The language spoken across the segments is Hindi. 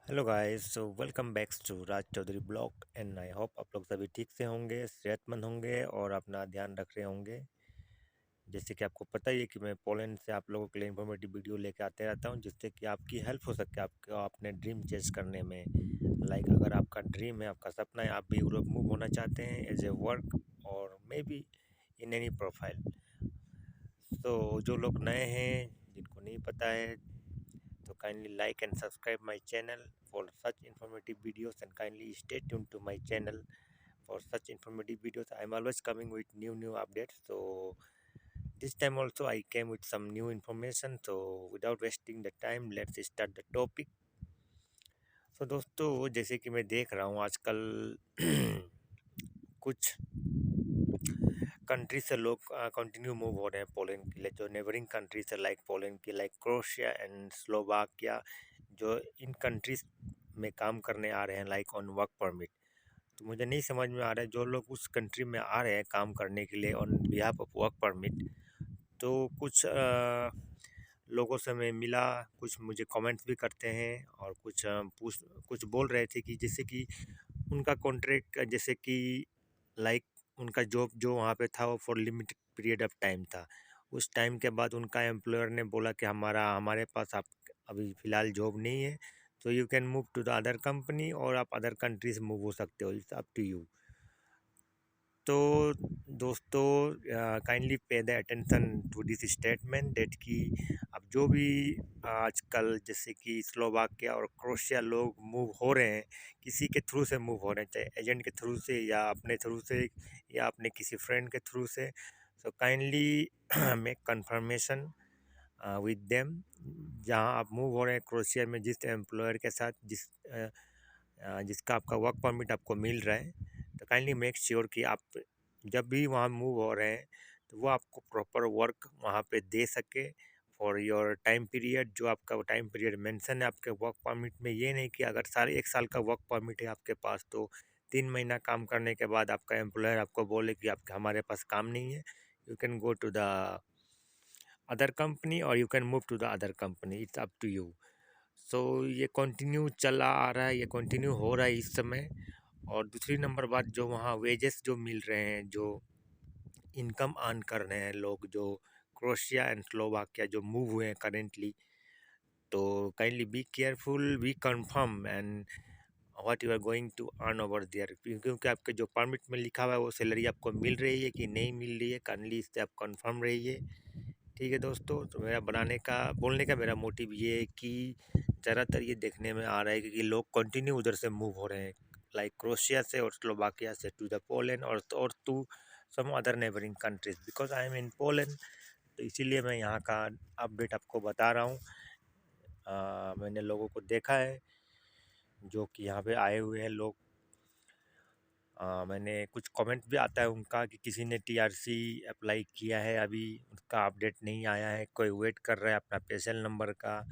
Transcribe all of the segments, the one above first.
Hello guys, so welcome back to Raj Chaudhary blog and I hope आप लोग सभी ठीक से होंगे, सेहतमंद होंगे और अपना ध्यान रख रहे होंगे। जैसे कि आपको पता ही है कि मैं पोलैंड से आप लोगों के लिए इन्फॉर्मेटिव वीडियो लेके आते रहता हूँ, जिससे कि आपकी हेल्प हो सके आपको अपने ड्रीम चेज करने में। लाइक अगर आपका ड्रीम है, आपका सपना है, आप भी यूरोप मूव होना चाहते हैं एज ए वर्क और may be in any profile. तो जो लोग नए हैं, जिनको नहीं पता है, so kindly like and subscribe my channel for such informative videos and kindly stay tuned to my channel for such informative videos. I'm always coming with new updates. So this time also I came with some new information. So without wasting the time, let's start the topic. So दोस्तों, जैसे कि मैं देख रहा हूँ आजकल कुछ कंट्री से लोग कंटिन्यू मूव हो रहे हैं पोलैंड के लिए, जो नेबरिंग कंट्रीज है लाइक पोलैंड की, लाइक क्रोएशिया एंड स्लोवाकिया, जो इन कंट्रीज में काम करने आ रहे हैं लाइक ऑन वर्क परमिट। तो मुझे नहीं समझ में आ रहा है, जो लोग उस कंट्री में आ रहे हैं काम करने के लिए on behalf of work permit, तो कुछ लोगों से मैं मिला, कुछ मुझे कमेंट्स भी करते हैं और कुछ बोल रहे थे कि जैसे कि उनका कॉन्ट्रैक्ट, जैसे कि लाइक उनका जॉब जो वहाँ पे था वो for limited period of time था। उस टाइम के बाद उनका एम्प्लॉयर ने बोला कि हमारे पास आप अभी फ़िलहाल जॉब नहीं है, तो you can move to the other company और आप अदर कंट्रीज मूव हो सकते हो, इट्स अप टू यू। तो दोस्तों, kindly pay the attention to this statement that कि अब जो भी आजकल जैसे कि स्लोवाकिया और क्रोएशिया लोग मूव हो रहे हैं, किसी के थ्रू से मूव हो रहे हैं, चाहे एजेंट के थ्रू से या अपने थ्रू से या अपने किसी फ्रेंड के थ्रू से। So kindly make confirmation with them, जहाँ आप मूव हो रहे हैं क्रोएशिया में, जिस एम्प्लॉयर के साथ जिसका आपका वर्क परमिट आपको मिल रहा है, तो काइंडली मेक श्योर कि आप जब भी वहाँ मूव हो रहे हैं तो वो आपको प्रॉपर वर्क वहाँ पे दे सके फॉर योर टाइम पीरियड। जो आपका टाइम पीरियड मेंशन है आपके वर्क परमिट में, ये नहीं कि अगर एक साल का वर्क परमिट है आपके पास, तो 3 महीना काम करने के बाद आपका एम्प्लॉयर आपको बोले कि आप हमारे पास काम नहीं है, you can go to the other company और you can move to the other company, it's up to you. So ये कंटिन्यू चला आ रहा है, ये कंटिन्यू हो रहा है इस समय। और दूसरी नंबर बात, जो वहाँ वेजेस जो मिल रहे हैं, जो इनकम अर्न कर रहे हैं लोग जो क्रोएशिया एंड स्लोवाकिया जो मूव हुए हैं करेंटली, तो kindly be careful, be confirm and what you are going to earn over there, क्योंकि आपके जो परमिट में लिखा हुआ है वो सैलरी आपको मिल रही है कि नहीं मिल रही है, काइंडली इससे आप कंफर्म रहिए। ठीक है दोस्तों, तो मेरा बोलने का मेरा मोटिव ये है कि ज़्यादातर ये देखने में आ रहा है कि लोग कंटिन्यू उधर से मूव हो रहे हैं, लाइक क्रोएशिया से और स्लोवाकिया से टू द पोलैंड और to some other neighbouring countries, because I am in Poland. तो इसीलिए मैं यहाँ का अपडेट आपको बता रहा हूँ। मैंने लोगों को देखा है जो कि यहाँ पे आए हुए हैं लोग। मैंने कुछ कमेंट भी आता है उनका कि किसी ने टीआरसी अप्लाई किया है, अभी उसका अपडेट नहीं आया है, कोई वेट कर रहा है अपना पेशल नंबर का।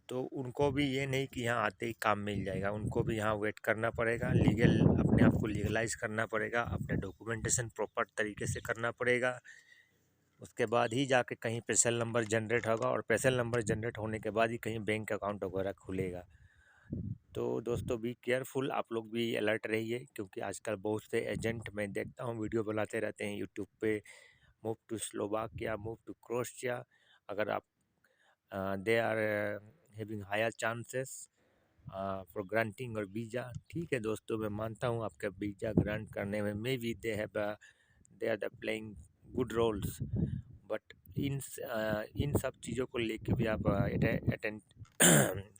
तो उनको भी ये नहीं कि यहाँ आते ही काम मिल जाएगा, उनको भी यहाँ वेट करना पड़ेगा, लीगल अपने आप को लीगलाइज करना पड़ेगा, अपने डॉक्यूमेंटेशन प्रॉपर तरीके से करना पड़ेगा। उसके बाद ही जाके कहीं पेशल नंबर जनरेट होगा और पेशल नंबर जनरेट होने के बाद ही कहीं बैंक अकाउंट वगैरह खुलेगा। तो दोस्तों बी केयरफुल, आप लोग भी अलर्ट रहिए, क्योंकि आजकल बहुत से एजेंट मैं देखता हूँ वीडियो बनाते रहते हैं यूट्यूब पे, move to Slovakia, move to Croatia, अगर आप they are having higher chances for granting और वीज़ा। ठीक है दोस्तों, मैं मानता हूँ आपका वीज़ा ग्रांट करने में may be they are the playing good roles, but इन सब चीज़ों को लेके भी आप अटेंट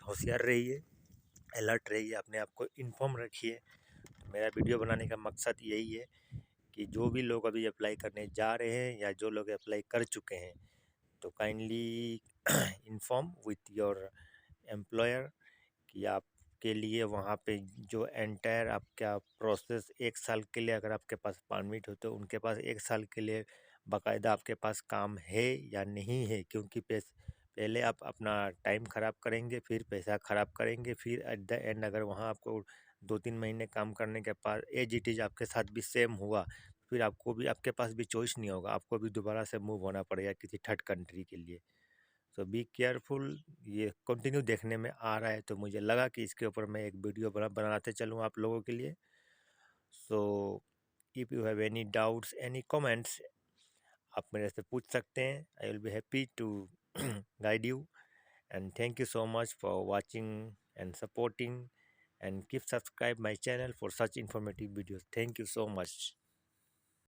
होशियार रहिए, अलर्ट रहिए, अपने आप को इन्फॉर्म रखिए। तो मेरा वीडियो बनाने का मकसद यही है कि जो भी लोग अभी अप्लाई करने जा रहे हैं या जो लोग अप्लाई कर चुके हैं, तो kindly inform with your employer कि आपके लिए वहाँ पे जो एंटायर आपका प्रोसेस 1 साल के लिए, अगर आपके पास परमिट हो तो उनके पास 1 साल के लिए बाकायदा आपके पास काम है या नहीं है, क्योंकि पहले आप अपना टाइम ख़राब करेंगे, फिर पैसा ख़राब करेंगे, फिर एट द एंड अगर वहाँ आपको 2-3 महीने काम करने के बाद एज इट इज़ आपके साथ भी सेम हुआ, फिर आपको भी आपके पास भी चॉइस नहीं होगा, आपको भी दोबारा से मूव होना पड़ेगा किसी थर्ड कंट्री के लिए। सो बी केयरफुल। ये कंटिन्यू देखने में आ रहा है तो मुझे लगा कि इसके ऊपर मैं एक वीडियो बनाते चलूँ आप लोगों के लिए। So if you have any doubts, any comments, आप मेरे से पूछ सकते हैं। I will be happy to guide you, and thank you so much for watching and supporting, and keep subscribe my channel for such informative videos. Thank you so much.